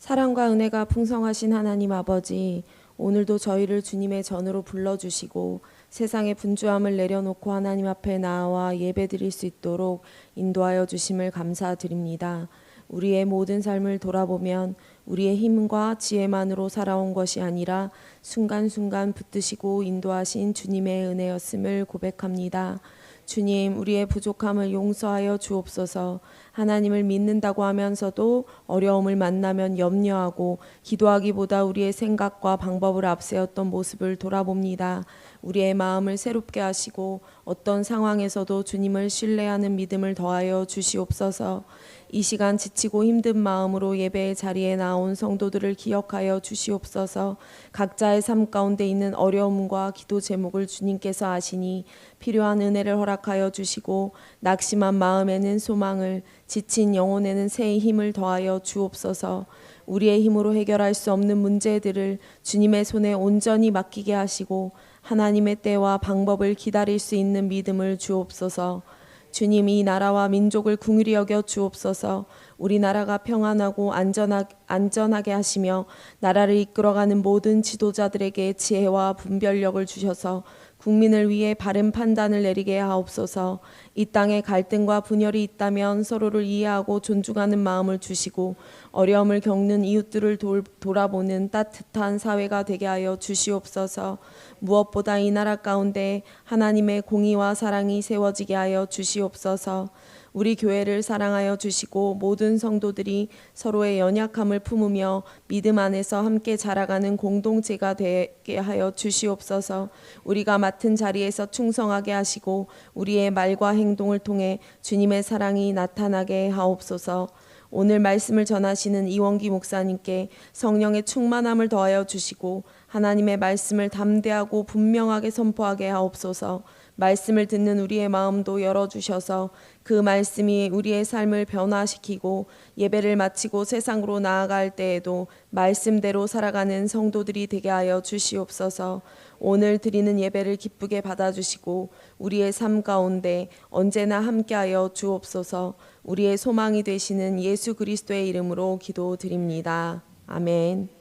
사랑과 은혜가 풍성하신 하나님 아버지, 오늘도 저희를 주님의 전으로 불러주시고 세상의 분주함을 내려놓고 하나님 앞에 나와 예배드릴 수 있도록 인도하여 주심을 감사드립니다. 우리의 모든 삶을 돌아보면 우리의 힘과 지혜만으로 살아온 것이 아니라 순간순간 붙드시고 인도하신 주님의 은혜였음을 고백합니다. 주님, 우리의 부족함을 용서하여 주옵소서. 하나님을 믿는다고 하면서도 어려움을 만나면 염려하고 기도하기보다 우리의 생각과 방법을 앞세웠던 모습을 돌아봅니다. 우리의 마음을 새롭게 하시고 어떤 상황에서도 주님을 신뢰하는 믿음을 더하여 주시옵소서. 이 시간 지치고 힘든 마음으로 예배의 자리에 나온 성도들을 기억하여 주시옵소서. 각자의 삶 가운데 있는 어려움과 기도 제목을 주님께서 아시니 필요한 은혜를 허락하여 주시고 낙심한 마음에는 소망을, 지친 영혼에는 새 힘을 더하여 주옵소서. 우리의 힘으로 해결할 수 없는 문제들을 주님의 손에 온전히 맡기게 하시고 하나님의 때와 방법을 기다릴 수 있는 믿음을 주옵소서. 주님, 이 나라와 민족을 긍휼히 여겨 주옵소서. 우리나라가 평안하고 안전하게 하시며 나라를 이끌어가는 모든 지도자들에게 지혜와 분별력을 주셔서 국민을 위해 바른 판단을 내리게 하옵소서. 이 땅에 갈등과 분열이 있다면 서로를 이해하고 존중하는 마음을 주시고 어려움을 겪는 이웃들을 돌아보는 따뜻한 사회가 되게 하여 주시옵소서. 무엇보다 이 나라 가운데 하나님의 공의와 사랑이 세워지게 하여 주시옵소서. 우리 교회를 사랑하여 주시고 모든 성도들이 서로의 연약함을 품으며 믿음 안에서 함께 자라가는 공동체가 되게 하여 주시옵소서. 우리가 맡은 자리에서 충성하게 하시고 우리의 말과 행동을 통해 주님의 사랑이 나타나게 하옵소서. 오늘 말씀을 전하시는 이원기 목사님께 성령의 충만함을 더하여 주시고 하나님의 말씀을 담대하고 분명하게 선포하게 하옵소서. 말씀을 듣는 우리의 마음도 열어주셔서 그 말씀이 우리의 삶을 변화시키고 예배를 마치고 세상으로 나아갈 때에도 말씀대로 살아가는 성도들이 되게 하여 주시옵소서. 오늘 드리는 예배를 기쁘게 받아주시고 우리의 삶 가운데 언제나 함께하여 주옵소서. 우리의 소망이 되시는 예수 그리스도의 이름으로 기도드립니다. 아멘.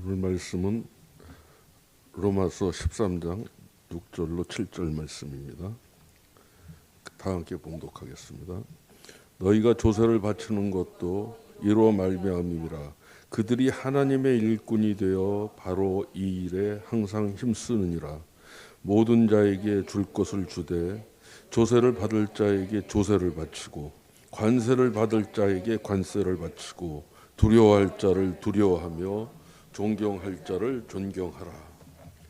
오늘 말씀은 로마서 13장 6절로 7절 말씀입니다. 다 함께 봉독하겠습니다. 너희가 조세를 바치는 것도 이로 말미암음이라. 그들이 하나님의 일꾼이 되어 바로 이 일에 항상 힘쓰느니라. 모든 자에게 줄 것을 주되 조세를 받을 자에게 조세를 바치고 관세를 받을 자에게 관세를 바치고 두려워할 자를 두려워하며 존경할 자를 존경하라.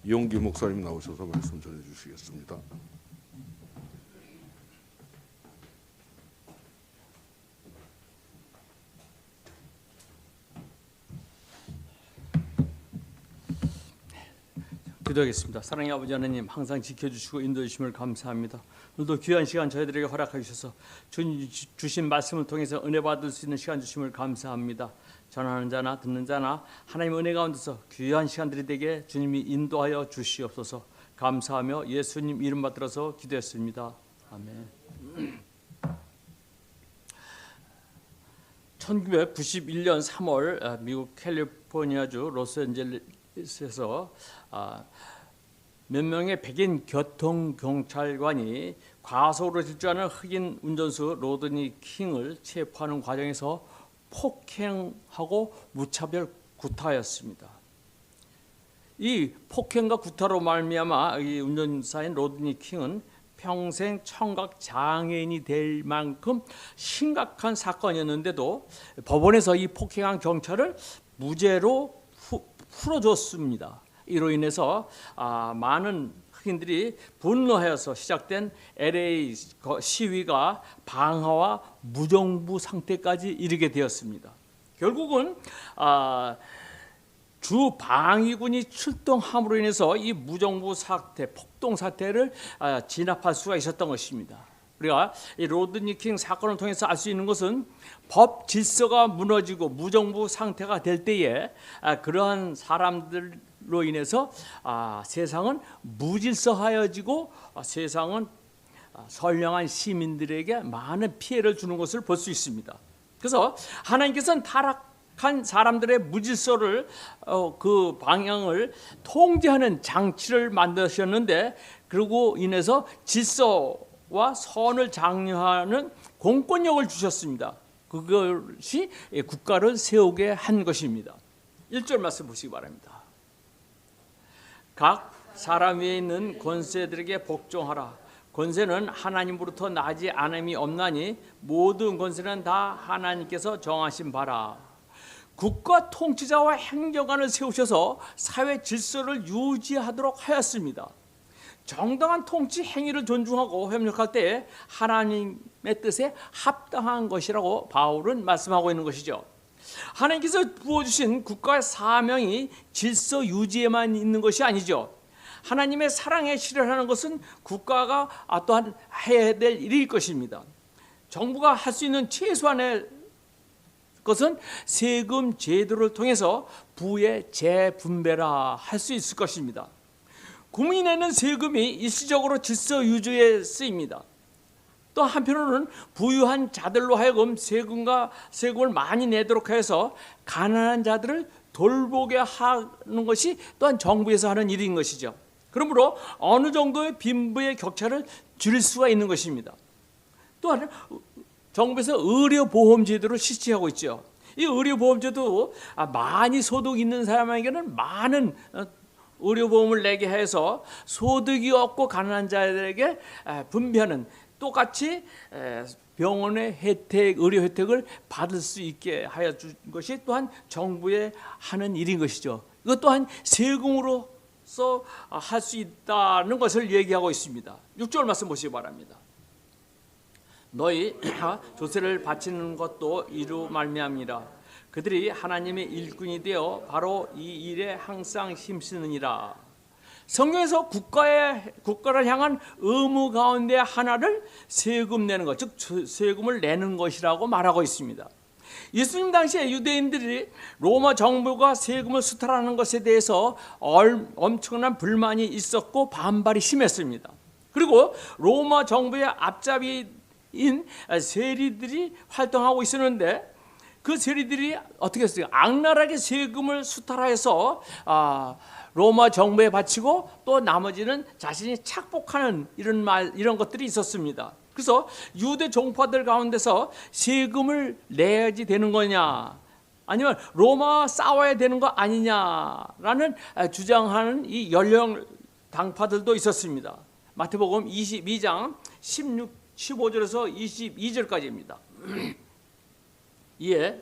이용기 목사님 나오셔서 말씀 전해주시겠습니다. 기도하겠습니다. 사랑의 아버지 하나님, 항상 지켜주시고 인도해주심을 감사합니다. 오늘도 귀한 시간 저희들에게 허락해 주셔서 주님 주신 말씀을 통해서 은혜 받을 수 있는 시간 주심을 감사합니다. 전하는 자나 듣는 자나 하나님의 은혜 가운데서 귀한 시간들이 되게 주님이 인도하여 주시옵소서. 감사하며 예수님 이름 받들어서 기도했습니다. 아멘. 1991년 3월 미국 캘리포니아주 로스앤젤레스에서 몇 명의 백인 교통경찰관이 과속으로 질주하는 흑인 운전수 로드니 킹을 체포하는 과정에서 폭행하고 무차별 구타하였습니다. 이 폭행과 구타로 말미암아 이 운전사인 로드니 킹은 평생 청각 장애인이 될 만큼 심각한 사건이었는데도 법원에서 이 폭행한 경찰을 무죄로 풀어줬습니다. 이로 인해서 많은 흑인들이 분노하여서 시작된 LA 시위가 방화와 무정부 상태까지 이르게 되었습니다. 결국은 주 방위군이 출동함으로 인해서 이 무정부 사태, 폭동 사태를 진압할 수가 있었던 것입니다. 우리가 이 로드니킹 사건을 통해서 알 수 있는 것은 법 질서가 무너지고 무정부 상태가 될 때에 그러한 사람들로 인해서 세상은 무질서하여지고 세상은 선량한 시민들에게 많은 피해를 주는 것을 볼 수 있습니다. 그래서 하나님께서는 타락한 사람들의 무질서를 그 방향을 통제하는 장치를 만드셨는데, 그리고 인해서 질서와 선을 장려하는 공권력을 주셨습니다. 그것이 국가를 세우게 한 것입니다. 1절 말씀 보시기 바랍니다. 각 사람 위에 있는 권세들에게 복종하라. 권세는 하나님으로부터 나지 않음이 없나니 모든 권세는 다 하나님께서 정하신 바라. 국가 통치자와 행정관을 세우셔서 사회 질서를 유지하도록 하였습니다. 정당한 통치 행위를 존중하고 협력할 때 하나님의 뜻에 합당한 것이라고 바울은 말씀하고 있는 것이죠. 하나님께서 부어주신 국가의 사명이 질서 유지에만 있는 것이 아니죠. 하나님의 사랑에 실현하는 것은 국가가 또한 해야 될 일일 것입니다. 정부가 할 수 있는 최소한의 것은 세금 제도를 통해서 부의 재분배라 할 수 있을 것입니다. 국민이 내는 세금이 일시적으로 질서 유지에 쓰입니다. 또 한편으로는 부유한 자들로 하여금 세금을 많이 내도록 해서 가난한 자들을 돌보게 하는 것이 또한 정부에서 하는 일인 것이죠. 그러므로 어느 정도의 빈부의 격차를 줄일 수가 있는 것입니다. 또한 정부에서 의료보험제도를 실시하고 있죠. 이 의료보험제도 많이 소득 있는 사람에게는 많은 의료보험을 내게 해서 소득이 없고 가난한 자들에게 분배하는, 똑같이 병원의 혜택, 의료 혜택을 받을 수 있게 하여 준 것이 또한 정부의 하는 일인 것이죠. 이것 또한 세금으로서 할 수 있다는 것을 얘기하고 있습니다. 6절 말씀 보시기 바랍니다. 너희 조세를 바치는 것도 이로 말미암니라. 그들이 하나님의 일꾼이 되어 바로 이 일에 항상 힘쓰느니라. 성경에서 국가를 향한 의무 가운데 하나를 세금 내는 것, 즉 세금을 내는 것이라고 말하고 있습니다. 예수님 당시에 유대인들이 로마 정부가 세금을 수탈하는 것에 대해서 엄청난 불만이 있었고 반발이 심했습니다. 그리고 로마 정부의 앞잡이인 세리들이 활동하고 있었는데, 그 세리들이 어떻게 했어요? 악랄하게 세금을 수탈해서 로마 정부에 바치고 또 나머지는 자신이 착복하는 이런 것들이 있었습니다. 그래서 유대 종파들 가운데서 세금을 내야지 되는 거냐, 아니면 로마와 싸워야 되는 거 아니냐라는 주장하는 이 연령 당파들도 있었습니다. 마태복음 22장 15절에서 22절까지입니다. 이에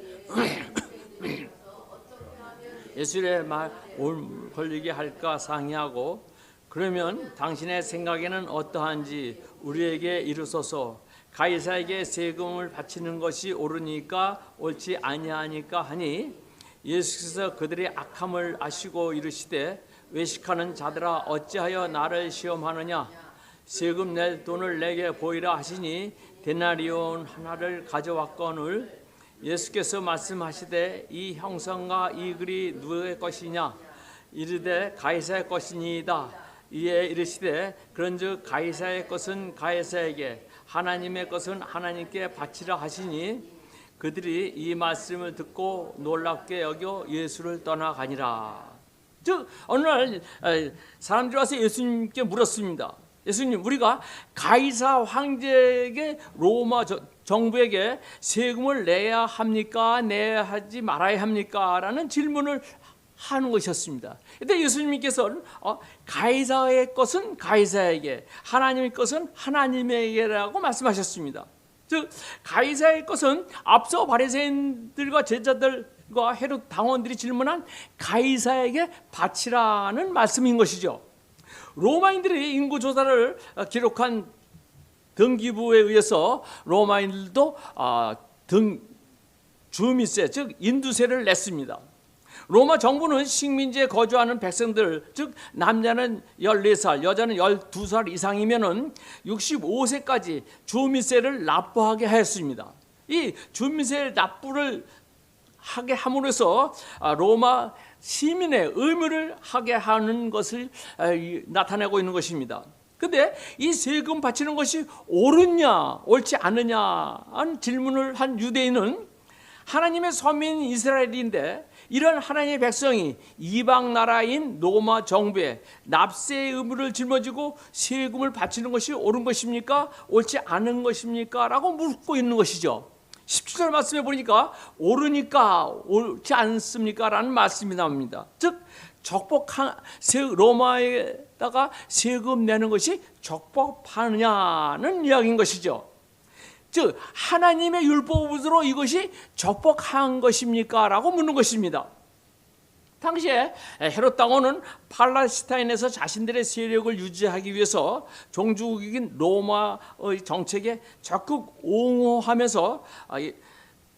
예수의 말 올 걸리게 할까 상의하고, 그러면 당신의 생각에는 어떠한지 우리에게 이르소서. 가이사에게 세금을 바치는 것이 옳으니까 옳지 아니하니까 하니, 예수께서 그들의 악함을 아시고 이르시되 외식하는 자들아 어찌하여 나를 시험하느냐. 세금 낼 돈을 내게 보이라 하시니 데나리온 하나를 가져왔거늘 예수께서 말씀하시되 이 형상과 이 글이 누구의 것이냐. 이르되 가이사의 것이니이다. 이에 이르시되 그런즉 가이사의 것은 가이사에게, 하나님의 것은 하나님께 바치라 하시니, 그들이 이 말씀을 듣고 놀랍게 여겨 예수를 떠나가니라. 즉 어느 날 사람들이 와서 예수님께 물었습니다. 예수님, 우리가 가이사 황제에게, 로마 정부에게 세금을 내야 합니까? 내야 하지 말아야 합니까? 라는 질문을 하는 것이었습니다. 그때 예수님께서는 가이사의 것은 가이사에게, 하나님의 것은 하나님에게라고 말씀하셨습니다. 즉 가이사의 것은 앞서 바리새인들과 제자들과 헤롯 당원들이 질문한 가이사에게 바치라는 말씀인 것이죠. 로마인들이 인구 조사를 기록한 등기부에 의해서 로마인들도 주민세, 즉 인두세를 냈습니다. 로마 정부는 식민지에 거주하는 백성들, 즉 남자는 14살, 여자는 12살 이상이면은 65세까지 주민세를 납부하게 하였습니다. 이 주민세 납부를 하게 함으로써 로마 시민의 의무를 하게 하는 것을 나타내고 있는 것입니다. 근데 이 세금 바치는 것이 옳으냐 옳지 않느냐 하는 질문을 한 유대인은 하나님의 서민 이스라엘인데 이런 하나님의 백성이 이방 나라인 로마 정부에 납세의 의무를 짊어지고 세금을 바치는 것이 옳은 것입니까? 옳지 않은 것입니까? 라고 묻고 있는 것이죠. 17절 말씀에 보니까 옳으니까 옳지 않습니까? 라는 말씀이 나옵니다. 즉 적법한 로마에다가 세금 내는 것이 적법하느냐는 이야기인 것이죠. 즉 하나님의 율법으로 이것이 적법한 것입니까? 라고 묻는 것입니다. 당시에 헤롯 왕은 팔레스타인에서 자신들의 세력을 유지하기 위해서 종주국인 로마의 정책에 적극 옹호하면서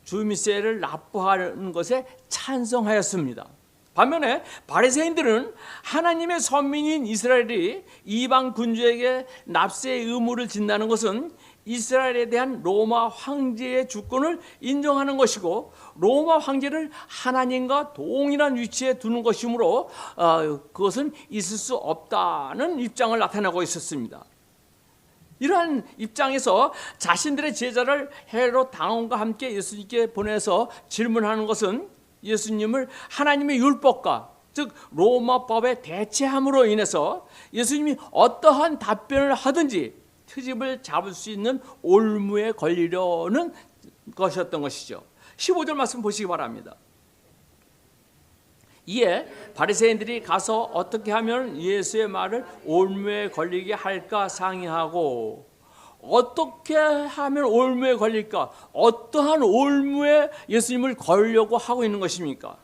주민세를 납부하는 것에 찬성하였습니다. 반면에 바리새인들은 하나님의 선민인 이스라엘이 이방 군주에게 납세의 의무를 진다는 것은 이스라엘에 대한 로마 황제의 주권을 인정하는 것이고 로마 황제를 하나님과 동일한 위치에 두는 것이므로 그것은 있을 수 없다는 입장을 나타내고 있었습니다. 이러한 입장에서 자신들의 제자를 헤롯 왕과 함께 예수님께 보내서 질문하는 것은 예수님을 하나님의 율법과 즉 로마법에 대체함으로 인해서 예수님이 어떠한 답변을 하든지 트집을 잡을 수 있는 올무에 걸리려는 것이었던 것이죠. 15절 말씀 보시기 바랍니다. 이에 바리새인들이 가서 어떻게 하면 예수의 말을 올무에 걸리게 할까 상의하고 어떻게 하면 올무에 걸릴까? 어떠한 올무에 예수님을 걸려고 하고 있는 것입니까?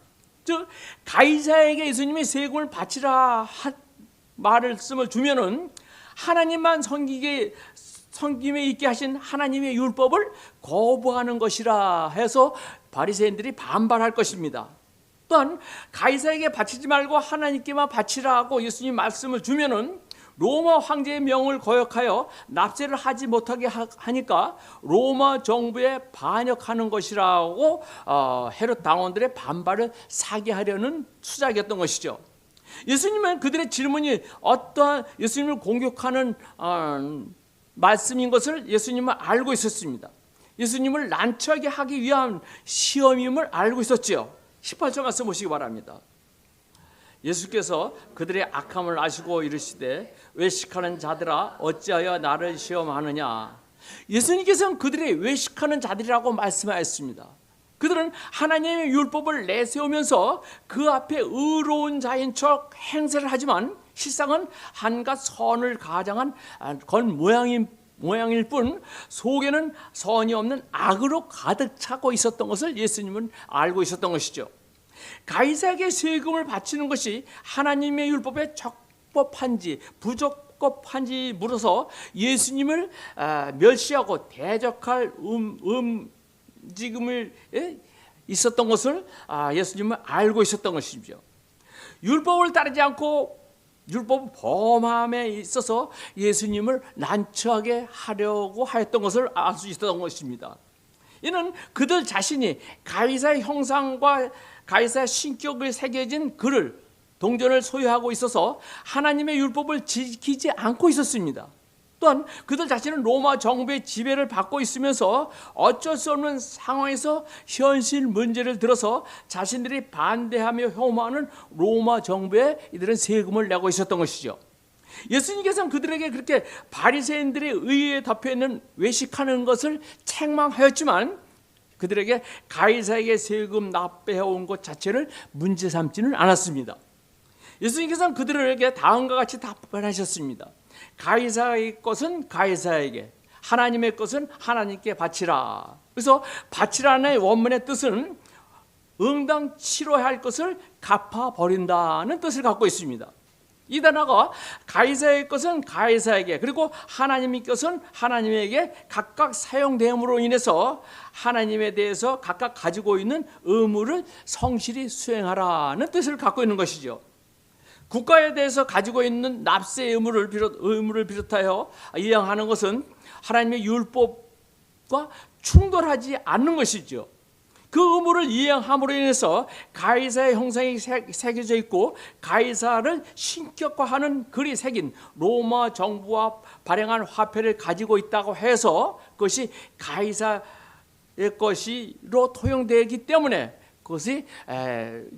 즉 가이사에게 예수님이 세금을 바치라 말씀을 주면은 하나님만 섬김에 있게 하신 하나님의 율법을 거부하는 것이라 해서 바리새인들이 반발할 것입니다. 또한 가이사에게 바치지 말고 하나님께만 바치라고 예수님 말씀을 주면은 로마 황제의 명을 거역하여 납세를 하지 못하게 하니까 로마 정부에 반역하는 것이라고 헤롯 당원들의 반발을 사게 하려는 수작이었던 것이죠. 예수님은 그들의 질문이 어떠한 예수님을 공격하는 말씀인 것을 예수님은 알고 있었습니다. 예수님을 난처하게 하기 위한 시험임을 알고 있었지요. 18절 말씀 보시기 바랍니다. 예수께서 그들의 악함을 아시고 이르시되 외식하는 자들아 어찌하여 나를 시험하느냐. 예수님께서는 그들의 외식하는 자들이라고 말씀하였습니다. 그들은 하나님의 율법을 내세우면서 그 앞에 의로운 자인 척 행세를 하지만 실상은 한갓 선을 가장한 건 모양일 뿐 속에는 선이 없는 악으로 가득 차고 있었던 것을 예수님은 알고 있었던 것이죠. 가이사에게 세금을 바치는 것이 하나님의 율법에 적법한지 부적법한지 물어서 예수님을 멸시하고 대적할 움직임을 있었던 것을 예수님은 알고 있었던 것이죠. 율법을 따르지 않고 율법 범함에 있어서 예수님을 난처하게 하려고 하였던 것을 알 수 있었던 것입니다. 이는 그들 자신이 가이사의 형상과 가이사의 신격을 새겨진 글을 동전을 소유하고 있어서 하나님의 율법을 지키지 않고 있었습니다. 또한 그들 자신은 로마 정부의 지배를 받고 있으면서 어쩔 수 없는 상황에서 현실 문제를 들어서 자신들이 반대하며 혐오하는 로마 정부에 이들은 세금을 내고 있었던 것이죠. 예수님께서는 그들에게 그렇게 바리새인들의 의에 덮여있는 외식하는 것을 책망하였지만 그들에게 가이사에게 세금 납부해온 것 자체를 문제 삼지는 않았습니다. 예수님께서는 그들에게 다음과 같이 답변하셨습니다. 가이사의 것은 가이사에게, 하나님의 것은 하나님께 바치라. 그래서 바치라는 원문의 뜻은 응당 치러야 할 것을 갚아버린다는 뜻을 갖고 있습니다. 이 단어가 가이사의 것은 가이사에게, 그리고 하나님의 것은 하나님에게 각각 사용됨으로 인해서 하나님에 대해서 각각 가지고 있는 의무를 성실히 수행하라는 뜻을 갖고 있는 것이죠. 국가에 대해서 가지고 있는 납세 의무를 비롯하여 이행하는 것은 하나님의 율법과 충돌하지 않는 것이죠. 그 의무를 이행함으로 인해서 가이사의 형상이 새겨져 있고 가이사를 신격화하는 글이 새긴 로마 정부와 발행한 화폐를 가지고 있다고 해서 그것이 가이사의 것이로 통용되기 때문에 그것이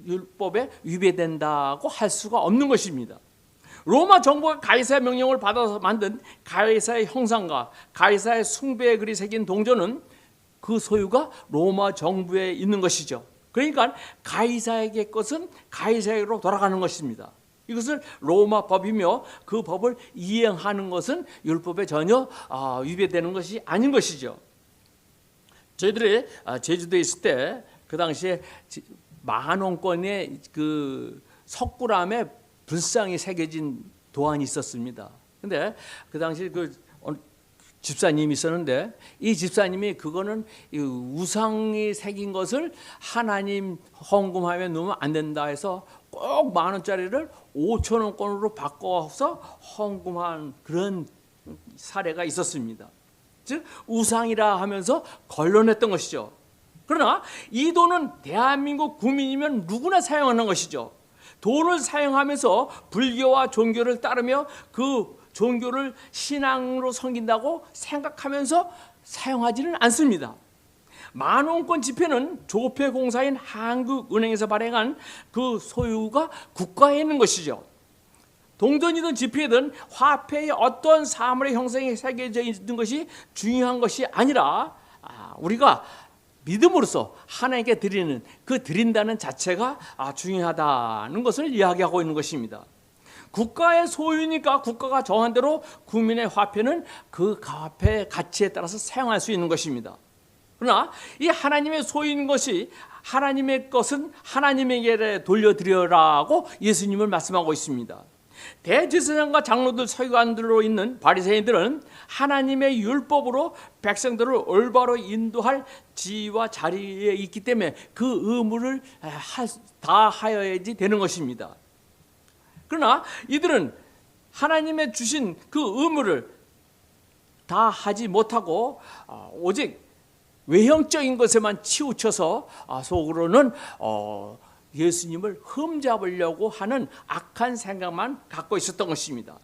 율법에 위배된다고 할 수가 없는 것입니다. 로마 정부가 가이사의 명령을 받아서 만든 가이사의 형상과 가이사의 숭배의 글이 새긴 동전은 그 소유가 로마 정부에 있는 것이죠. 그러니까 가이사에게 것은 가이사에게로 돌아가는 것입니다. 이것을 로마 법이며 그 법을 이행하는 것은 율법에 전혀 위배되는 것이 아닌 것이죠. 저희들이 제주도에 있을 때 그 당시에 10,000원권의 그 석굴암에 불상이 새겨진 도안이 있었습니다. 근데 그 당시 그 집사님이 있었는데 이 집사님이 그거는 우상이 새긴 것을 하나님 헌금하에 넣으면 안 된다 해서 꼭 10,000원짜리를 5,000원권으로 바꿔서 헌금한 그런 사례가 있었습니다. 즉 우상이라 하면서 걸러냈던 것이죠. 그러나 이 돈은 대한민국 국민이면 누구나 사용하는 것이죠. 돈을 사용하면서 불교와 종교를 따르며 그 종교를 신앙으로 섬긴다고 생각하면서 사용하지는 않습니다. 10,000원권 지폐는 조폐공사인 한국은행에서 발행한 그 소유가 국가에 있는 것이죠. 동전이든 지폐든 화폐의 어떤 사물의 형상이 새겨져 있는 것이 중요한 것이 아니라 우리가 믿음으로써 하나님께 드리는 그 드린다는 자체가 중요하다는 것을 이야기하고 있는 것입니다. 국가의 소유니까 국가가 정한 대로 국민의 화폐는 그 화폐의 가치에 따라서 사용할 수 있는 것입니다. 그러나 이 하나님의 소유인 것이 하나님의 것은 하나님에게 돌려드려라고 예수님을 말씀하고 있습니다. 대제사장과 장로들, 서기관들로 있는 바리새인들은 하나님의 율법으로 백성들을 올바로 인도할 지위와 자리에 있기 때문에 그 의무를 다 하여야지 되는 것입니다. 그러나 이들은 하나님의 주신 그 의무를 다 하지 못하고 오직 외형적인 것에만 치우쳐서 속으로는 예수님을 흠잡으려고 하는 악한 생각만 갖고 있었던 것입니다.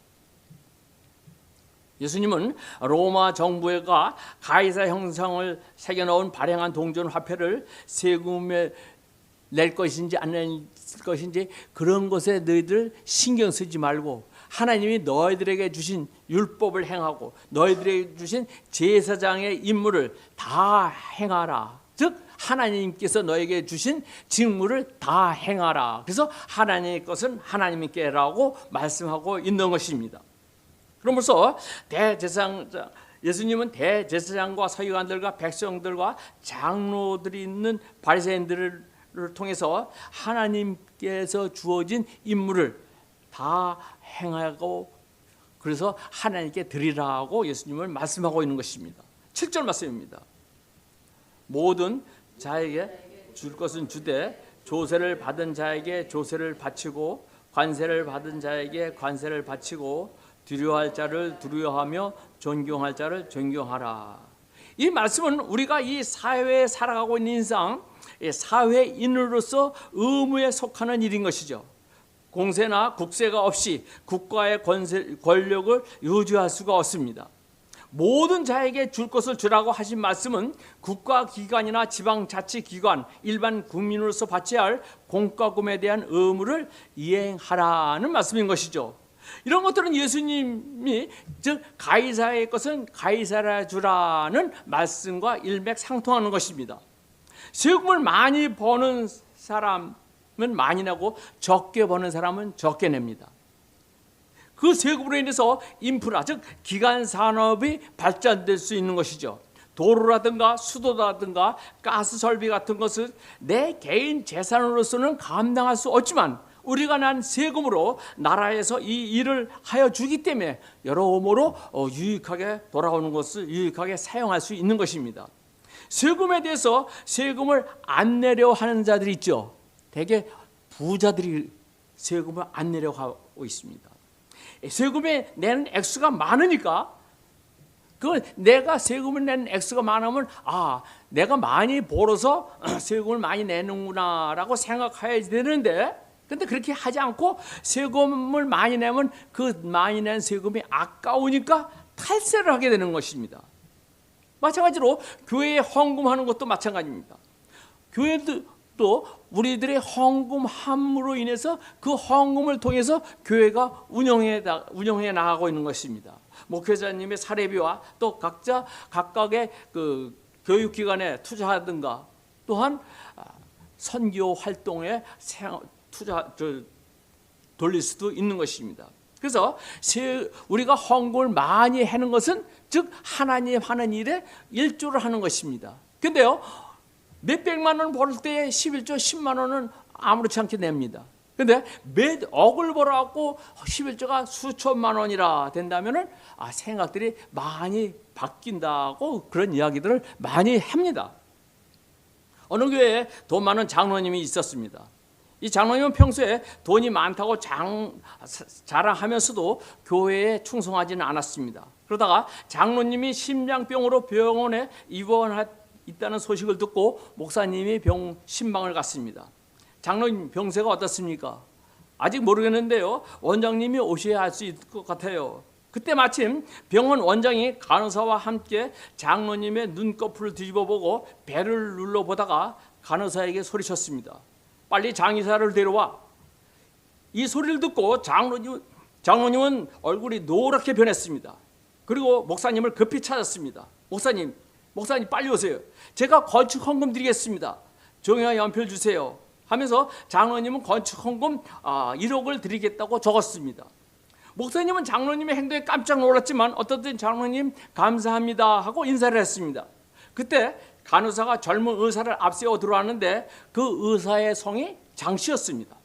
예수님은 로마 정부가 가이사 형상을 새겨넣은 발행한 동전 화폐를 세금에 낼 것인지 안 낼 것인지 그런 것에 너희들 신경 쓰지 말고 하나님이 너희들에게 주신 율법을 행하고 너희들에게 주신 제사장의 임무를 다 행하라. 즉 하나님께서 너에게 주신 직무를 다 행하라. 그래서 하나님의 것은 하나님께라고 말씀하고 있는 것입니다. 그러면서 예수님은 대제사장과 서기관들과 백성들과 장로들이 있는 바리새인들을 통해서 하나님께서 주어진 임무를 다 행하고 그래서 하나님께 드리라고 예수님을 말씀하고 있는 것입니다. 7절 말씀입니다. 모든 자에게 줄 것은 주되 조세를 받은 자에게 조세를 바치고 관세를 받은 자에게 관세를 바치고 두려워할 자를 두려워하며 존경할 자를 존경하라. 이 말씀은 우리가 이 사회에 살아가고 있는 인상 사회인으로서 의무에 속하는 일인 것이죠. 공세나 국세가 없이 국가의 권력을 유지할 수가 없습니다. 모든 자에게 줄 것을 주라고 하신 말씀은 국가기관이나 지방자치기관, 일반 국민으로서 받쳐야 할 공과금에 대한 의무를 이행하라는 말씀인 것이죠. 이런 것들은 예수님이 즉 가이사의 것은 가이사라 주라는 말씀과 일맥상통하는 것입니다. 세금을 많이 버는 사람은 많이 내고 적게 버는 사람은 적게 냅니다. 그 세금으로 인해서 인프라 즉 기간 산업이 발전될 수 있는 것이죠. 도로라든가 수도라든가 가스 설비 같은 것을 내 개인 재산으로서는 감당할 수 없지만 우리가 난 세금으로 나라에서 이 일을 하여 주기 때문에 여러모로 유익하게 돌아오는 것을 유익하게 사용할 수 있는 것입니다. 세금에 대해서 세금을 안 내려 하는 자들이 있죠. 대개 부자들이 세금을 안 내려 하고 있습니다. 세금에 내는 액수가 많으니까 그 내가 세금을 내는 액수가 많으면 내가 많이 벌어서 세금을 많이 내는구나라고 생각해야 되는데, 근데 그렇게 하지 않고 세금을 많이 내면 그 많이 낸 세금이 아까우니까 탈세를 하게 되는 것입니다. 마찬가지로 교회에 헌금하는 것도 마찬가지입니다. 교회도 우리들의 헌금함으로 인해서 그 헌금을 통해서 교회가 운영해 나가고 있는 것입니다. 목회자님의 사례비와 또 각각의 그 교육기관에 투자하든가 또한 선교 활동에 돌릴 수도 있는 것입니다. 그래서 우리가 헌금을 많이 하는 것은 즉 하나님 하는 일에 일조를 하는 것입니다. 근데요, 몇백만 원 벌 때 11조 10만 원은 아무렇지 않게 냅니다. 근데 몇 억을 벌어갖고 11조가 수천만 원이라 된다면은 생각들이 많이 바뀐다고 그런 이야기들을 많이 합니다. 어느 교회에 돈 많은 장로님이 있었습니다. 이 장로님은 평소에 돈이 많다고 자랑하면서도 교회에 충성하지는 않았습니다. 그러다가 장로님이 심장병으로 병원에 입원했다는 소식을 듣고 목사님이 신방을 갔습니다. 장로님 병세가 어떻습니까? 아직 모르겠는데요, 원장님이 오셔야 할 수 있을 것 같아요. 그때 마침 병원 원장이 간호사와 함께 장로님의 눈꺼풀을 뒤집어보고 배를 눌러보다가 간호사에게 소리쳤습니다. 빨리 장의사를 데려와. 이 소리를 듣고 장로님은 얼굴이 노랗게 변했습니다. 그리고 목사님을 급히 찾았습니다. 목사님 빨리 오세요. 제가 건축 헌금 드리겠습니다. 종이와 연필 주세요 하면서 장로님은 건축 헌금 1억을 드리겠다고 적었습니다. 목사님은 장로님의 행동에 깜짝 놀랐지만 어떻든 장로님 감사합니다 하고 인사를 했습니다. 그때 간호사가 젊은 의사를 앞세워 들어왔는데 그 의사의 성이 장 씨였습니다.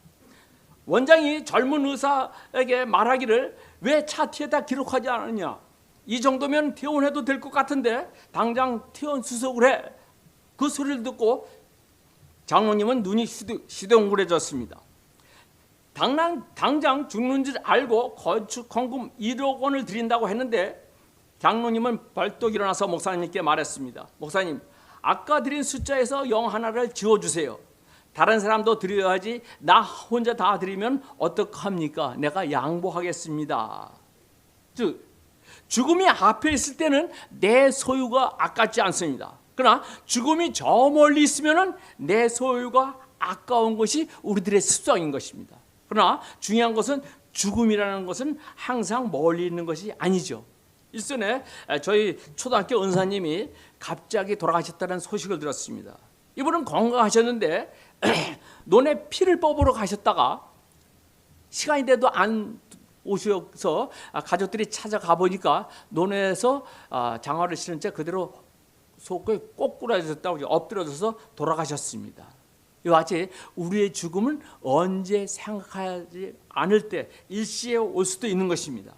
원장이 젊은 의사에게 말하기를 왜 차트에다 기록하지 않느냐, 이 정도면 퇴원해도 될 것 같은데 당장 퇴원 수속을 해. 그 소리를 듣고 장로님은 눈이 시동그래졌습니다. 당장 죽는 줄 알고 건축 헌금 1억 원을 드린다고 했는데 장로님은 벌떡 일어나서 목사님께 말했습니다. 목사님, 아까 드린 숫자에서 0 하나를 지워주세요. 다른 사람도 드려야지 나 혼자 다 드리면 어떡합니까? 내가 양보하겠습니다. 즉 죽음이 앞에 있을 때는 내 소유가 아깝지 않습니다. 그러나 죽음이 저 멀리 있으면 내 소유가 아까운 것이 우리들의 습성인 것입니다. 그러나 중요한 것은 죽음이라는 것은 항상 멀리 있는 것이 아니죠. 일전에 저희 초등학교 은사님이 갑자기 돌아가셨다는 소식을 들었습니다. 이분은 건강하셨는데 논에 피를 뽑으러 가셨다가 시간이 돼도 안 오셔서 가족들이 찾아가 보니까 논에서 장화를 신은 채 그대로 속에 꼬꾸라졌다고 엎드려져서 돌아가셨습니다. 이와 같이 우리의 죽음은 언제 생각하지 않을 때 일시에 올 수도 있는 것입니다.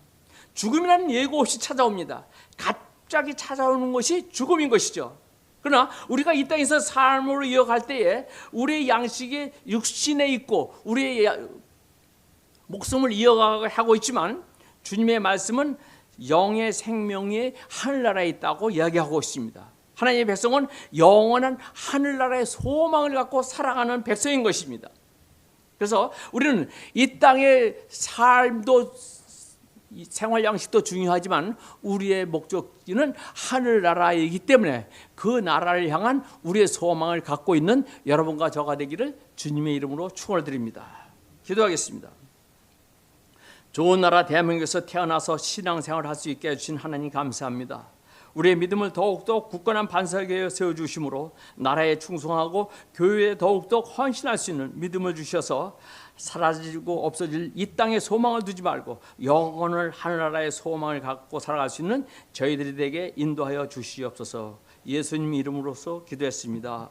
죽음이라는 예고 없이 찾아옵니다. 갑자기 찾아오는 것이 죽음인 것이죠. 그러나 우리가 이 땅에서 삶으로 이어갈 때에 우리의 양식이 육신에 있고 우리의 목숨을 이어가고 있지만 주님의 말씀은 영의 생명이 하늘나라에 있다고 이야기하고 있습니다. 하나님의 백성은 영원한 하늘나라의 소망을 갖고 살아가는 백성인 것입니다. 그래서 우리는 이 땅의 삶도 생활 양식도 중요하지만 우리의 목적지는 하늘나라이기 때문에 그 나라를 향한 우리의 소망을 갖고 있는 여러분과 저가 되기를 주님의 이름으로 축원드립니다. 기도하겠습니다. 좋은 나라 대한민국에서 태어나서 신앙생활을 할 수 있게 해주신 하나님 감사합니다. 우리의 믿음을 더욱더 굳건한 반석에 세워주심으로 나라에 충성하고 교회에 더욱더 헌신할 수 있는 믿음을 주셔서 사라지고 없어질 이 땅에 소망을 두지 말고 영원을 하늘나라의 소망을 갖고 살아갈 수 있는 저희들에게 인도하여 주시옵소서. 예수님 이름으로서 기도했습니다.